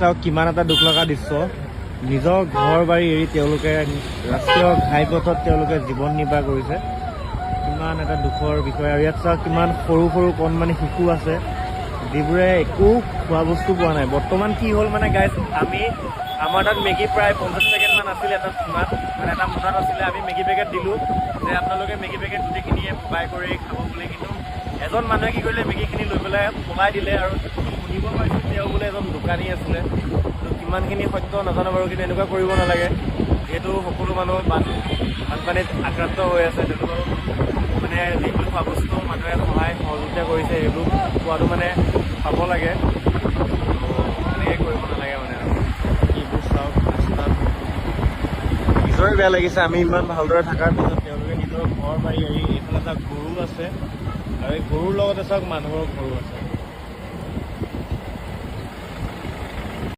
চাওক কিমান এটা দুখ লগা দৃশ্য নিজৰ ঘৰ বাৰী এৰি তেওঁলোকে ৰাষ্ট্ৰীয় ঘাইপথত তেওঁলোকে জীৱন নিৰ্বাহ কৰিছে। কিমান এটা দুখৰ বিষয়। আৰু ইয়াত চাওক কিমান সৰু সৰু কণমানি শিশু আছে যিবোৰে একো খোৱা বস্তু পোৱা নাই। বৰ্তমান কি হ'ল মানে গাইজ, আমাৰ তাত মেগী প্ৰায় 50 পেকেটমান আছিলে এটা চুঙাত, মানে এটা মোনাত আছিলে। আমি মেগী পেকেট দিলোঁ যে আপোনালোকে মেগী পেকেট গোটেইখিনিয়ে বাই কৰি খাব বুলি। কিন্তু এজন মানুহে কি কৰিলে, মেগীখিনি লৈ পেলাই পলাই দিলে। আৰু শুনিব পাৰিছোঁ তেওঁ বোলে এজন দোকানী আছিলে। কিমানখিনি সত্য নাজানো বাৰু, কিন্তু এনেকুৱা কৰিব নালাগে। যিহেতু সকলো মানুহ বানপানীত আক্ৰান্ত হৈ আছে, তেওঁলোকৰ মানে যিবোৰ খোৱা বস্তু মানুহে সহায় সহযোগিতা কৰিছে সেইবোৰ খোৱাটো মানে পাব লাগে। এনেকৈ কৰিব নালাগে মানে। এইবোৰ চাওক ৰাস্তাত নিজৰে বেয়া লাগিছে। আমি ইমান ভালদৰে থকাৰ পিছত তেওঁলোকে নিজৰ ঘৰ বাৰী এৰি এইফালে চাওক গৰু আছে, আৰু এই গৰুৰ লগতে চাওক মানুহৰ ঘৰো আছে।